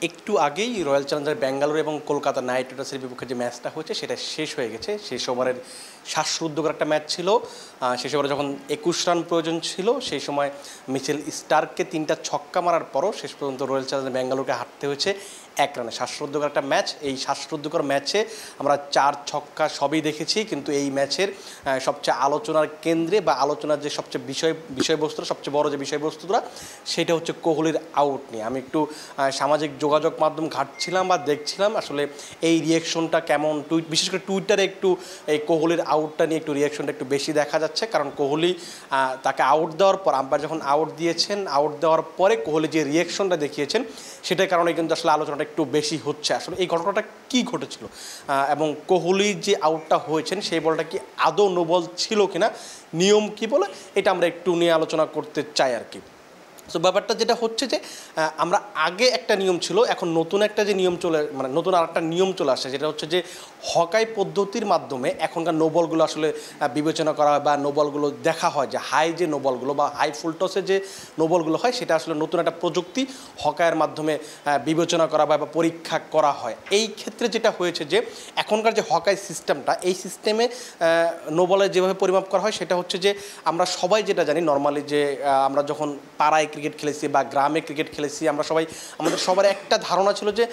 একটু আগেই royal Challengers Bangalore এবং কলকাতা নাইট রাইডার্সের বিপক্ষে যে ম্যাচটা হয়েছে সেটা শেষ হয়ে গেছে। শেষ ওভারের শ্বাসরুদ্ধকর একটা ম্যাচ ছিল। শেষ ওভারে যখন 21 রান প্রয়োজন ছিল সেই সময় মিচেল স্টার্ককে 3টা ছক্কা মারার পরও শেষ পর্যন্ত রয়্যাল চ্যালেঞ্জার্স ব্যাঙ্গালোরকে হারতে হয়েছে 1 রানে। শ্বাসরুদ্ধকর একটা ম্যাচ। এই শ্বাসরুদ্ধকর ম্যাচে আমরা 4 ছক্কা সবই দেখেছি, কিন্তু এই ম্যাচের সবচেয়ে আলোচনার কেন্দ্রে বা আলোচনার যে সবচেয়ে বিষয়বস্তুটা, সবচেয়ে বড় যে বিষয়বস্তুটা সেটা হচ্ছে কোহলির আউট নিয়ে। আমি একটু সামাজিক যোগাযোগ মাধ্যম ঘাটছিলাম বা দেখছিলাম আসলে এই রিয়েকশনটা কেমন, বিশেষ করে টুইটারে একটু এই কোহলির আউটটা নিয়ে একটু রিয়েকশনটা একটু বেশি দেখা যাচ্ছে। কারণ কোহলি তাকে আউট দেওয়ার পর, আম্পায়ার যখন আউট দিয়েছেন, আউট দেওয়ার পরে কোহলি যে রিয়েকশনটা দেখিয়েছেন সেটার কারণে কিন্তু আসলে আলোচনাটা একটু বেশি হচ্ছে। আসলে এই ঘটনাটা কী ঘটেছিল এবং কোহলি যে আউটটা হয়েছেন সেই বলটা কি আদৌ নো বল ছিল কিনা, নিয়ম কি বলে, এটা আমরা একটু নিয়ে আলোচনা করতে চাই আর কি। সো ব্যাপারটা যেটা হচ্ছে যে আমরা আগে একটা নিয়ম ছিল, এখন নতুন একটা যে নিয়ম নতুন আর একটা নিয়ম চলে আসছে, যেটা হচ্ছে যে হকাই পদ্ধতির মাধ্যমে এখনকার নোবলগুলো আসলে বিবেচনা করা হয় বা নোবলগুলো দেখা হয়, যে হাই যে নোবলগুলো বা হাই ফুলটসে যে নোবলগুলো হয় সেটা আসলে নতুন একটা প্রযুক্তি হকায়ের মাধ্যমে বিবেচনা করা বা পরীক্ষা করা হয়। এই ক্ষেত্রে যেটা হয়েছে যে এখনকার যে হকাই সিস্টেমটা, এই সিস্টেমে নোবলের যেভাবে পরিমাপ করা হয় সেটা হচ্ছে যে আমরা সবাই যেটা জানি নর্মালি, যে আমরা যখন পাড়ায় ক্রিকেট খেলেছি বা গ্রামে ক্রিকেট খেলেছি, আমাদের সবার একটা ধারণা ছিল যে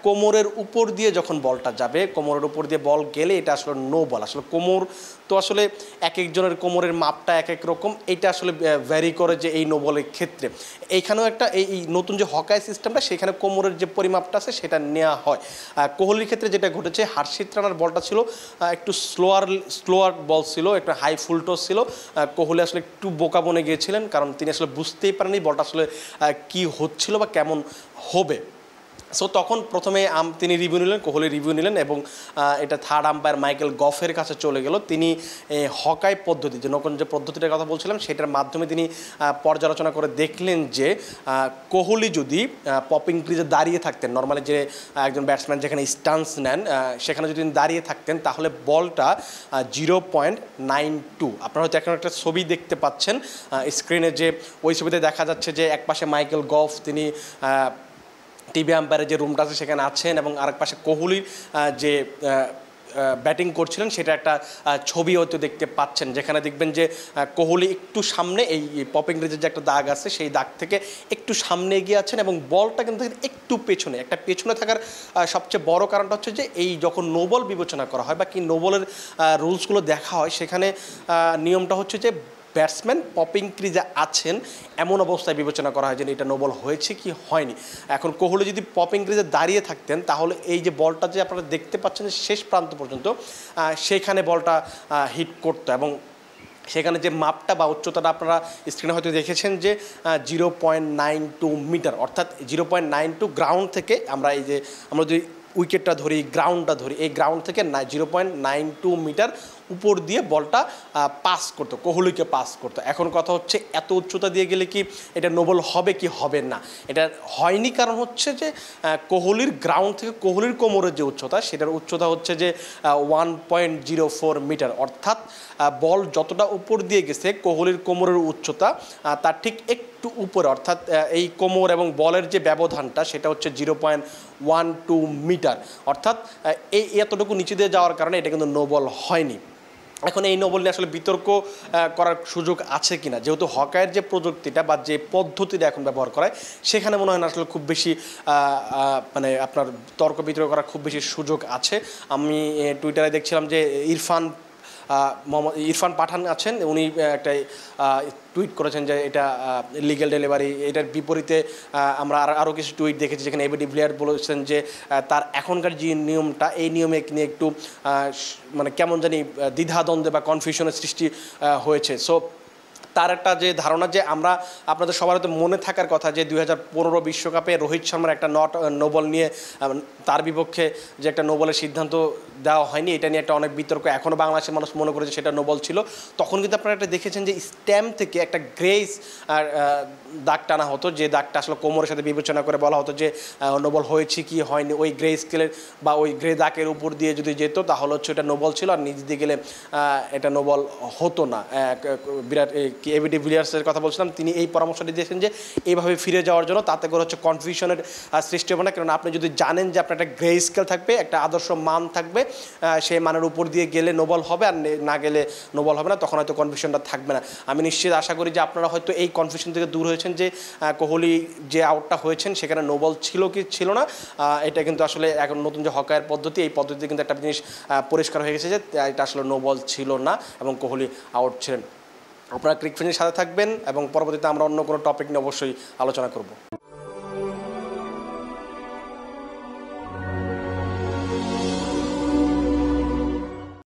কোমরের উপর দিয়ে যখন বলটা যাবে, কোমরের উপর দিয়ে বল গেলে এটা আসলে নো বল। আসলে কোমর তো আসলে এক একজনের কোমরের মাপটা এক এক রকম, এটা আসলে ভ্যারি করে যে এই নো বলের ক্ষেত্রে। এইখানেও একটা এই নতুন যে হকাই সিস্টেমটা, সেখানে কোমরের যে পরিমাপটা আছে সেটা নেওয়া হয়। কোহলির ক্ষেত্রে যেটা ঘটেছে, হার্ষিত রানার বলটা ছিল একটু স্লোয়ার বল ছিল, একটা হাই ফুলটস ছিল। কোহলি আসলে একটু বোকা বনে গিয়েছিলেন, কারণ তিনি আসলে বুঝতেই পারেননি বলটা আসলে কী হচ্ছিল বা কেমন হবে। সো তখন প্রথমে তিনি রিভিউ নিলেন, কোহলি রিভিউ নিলেন এবং এটা থার্ড আম্পায়ার মাইকেল গফের কাছে চলে গেল। তিনি হকাই পদ্ধতি, যে নতুন যে পদ্ধতিটার কথা বলছিলাম সেটার মাধ্যমে তিনি পর্যালোচনা করে দেখলেন যে কোহলি যদি পপিং ক্রিজে দাঁড়িয়ে থাকতেন, নর্মালি যে একজন ব্যাটসম্যান যেখানে স্টান্স নেন সেখানে যদি তিনি দাঁড়িয়ে থাকতেন তাহলে বলটা 0.92, আপনারা হয়তো এখন একটা ছবি দেখতে পাচ্ছেন স্ক্রিনে, যে ওই ছবিতে দেখা যাচ্ছে যে একপাশে মাইকেল গফ, তিনি টিভি আম্পায়ারের যে রুমটা আছে সেখানে আছেন, এবং আরেক পাশে কোহলির যে ব্যাটিং করছিলেন সেটা একটা ছবি হয়তো দেখতে পাচ্ছেন, যেখানে দেখবেন যে কোহলি একটু সামনে, এই পপিং ক্রিজের যে একটা দাগ আছে সেই দাগ থেকে একটু সামনে এগিয়ে আছেন এবং বলটা কিন্তু একটু পেছনে। একটা পেছনে থাকার সবচেয়ে বড় কারণটা হচ্ছে যে এই যখন নোবল বিবেচনা করা হয় বা কি নোবলের রুলসগুলো দেখা হয়, সেখানে নিয়মটা হচ্ছে যে ব্যাটসম্যান পপিং ক্রিজে আছেন এমন অবস্থায় বিবেচনা করা হয় যে এটা নোবল হয়েছে কি হয়নি। এখন কোহলি যদি পপিং ক্রিজে দাঁড়িয়ে থাকতেন তাহলে এই যে বলটা যে আপনারা দেখতে পাচ্ছেন শেষ প্রান্ত পর্যন্ত, সেইখানে বলটা হিট করতো এবং সেখানে যে মাপটা বা উচ্চতাটা আপনারা স্ক্রিনে হয়তো দেখেছেন যে 0.92 মিটার, অর্থাৎ 0.92 গ্রাউন্ড থেকে, আমরা যদি উইকেটটা ধরি, গ্রাউন্ডটা ধরি, এই গ্রাউন্ড থেকে 0.92 মিটার উপর দিয়ে বলটা পাস করতো, কোহলিকে পাস করতো। এখন কথা হচ্ছে এত উচ্চতা দিয়ে গেলে কি এটা নোবল হবে কি হবে না, এটা হয়নি। কারণ হচ্ছে যে কোহলির গ্রাউন্ড থেকে কোহলির কোমরের যে উচ্চতা, সেটার উচ্চতা হচ্ছে যে 1.04 মিটার, অর্থাৎ বল যতটা উপর দিয়ে গেছে কোহলির কোমরের উচ্চতা তার ঠিক একটু উপরে, অর্থাৎ এই কোমর এবং বলের যে ব্যবধানটা সেটা হচ্ছে 0.12 মিটার, অর্থাৎ এই এতটুকু নিচে দিয়ে যাওয়ার কারণে এটা কিন্তু নো বল হয়নি। এখন এই নোবল নিয়ে আসলে বিতর্ক করার সুযোগ আছে কিনা, যেহেতু হকায়ের যে প্রযুক্তিটা বা যে পদ্ধতিটা এখন ব্যবহার করায় সেখানে মনে হয় না আসলে খুব বেশি আপনার তর্ক বিতর্ক করার খুব বেশি সুযোগ আছে। আমি টুইটারে দেখছিলাম যে ইরফান পাঠান আছেন, উনি একটা টুইট করেছেন যে এটা লিগ্যাল ডেলিভারি। এটার বিপরীতে আমরা আরও কিছু টুইট দেখেছি যেখানে এবি ডিভিলিয়ার্স বলেছেন যে তার এখনকার যে নিয়মটা, এই নিয়মে নিয়ে একটু কেমন জানি দ্বিধাদ্বন্দ্বে বা কনফিউশনের সৃষ্টি হয়েছে। সো তার একটা যে ধারণা, যে আপনাদের সবার হয়তো মনে থাকার কথা যে 2015 বিশ্বকাপে রোহিত শর্মার একটা নোবল নিয়ে তার বিপক্ষে যে একটা নোবলের সিদ্ধান্ত দেওয়া হয়নি, এটা নিয়ে একটা অনেক বিতর্ক এখনও বাংলাদেশের মানুষ মনে করে যে সেটা নো বল ছিল। তখন কিন্তু আপনারা একটা দেখেছেন যে স্ট্যাম্প থেকে একটা গ্রেস আর দাগ টানা হতো, যে দাগটা আসলে কোমরের সাথে বিবেচনা করে বলা হতো যে নো বল হয়েছে কি হয়নি, ওই গ্রে স্কেলের বা ওই গ্রে দাগের উপর দিয়ে যদি যেত তাহলে হচ্ছে এটা নো বল ছিল, আর নিচ দিয়ে গেলে এটা নো বল হতো না। বিরাট এবিডি ভিলিয়ার্সের কথা বলছিলাম, তিনি এই পরামর্শটি দিয়েছেন যে এইভাবে ফিরে যাওয়ার জন্য, তাতে করে হচ্ছে কনফিউশনের সৃষ্টি হবে না। কারণ আপনি যদি জানেন যে আপনার একটা গ্রে স্কেল থাকবে, একটা আদর্শ মান থাকবে, সেই মানের উপর দিয়ে গেলে নো বল হবে, আর না গেলে নো বল হবে না, তখন হয়তো কনফিউশনটা থাকবে না। আমি নিশ্চিত আশা করি যে আপনারা হয়তো এই কনফিউশন থেকে দূর হয়েছেন যে কোহলি যে আউটটা হয়েছেন সেখানে নো বল ছিল কি ছিল না। এটা কিন্তু আসলে এখন নতুন যে হকারের পদ্ধতি, এই পদ্ধতিতে কিন্তু একটা জিনিস পরিষ্কার হয়ে গেছে যে এটা আসলে নো বল ছিল না এবং কোহলি আউট ছিলেন। আপনারা ক্রিকফিনের সাথে থাকবেন এবং পরবর্তীতে আমরা অন্য কোনো টপিক নিয়ে অবশ্যই আলোচনা করব।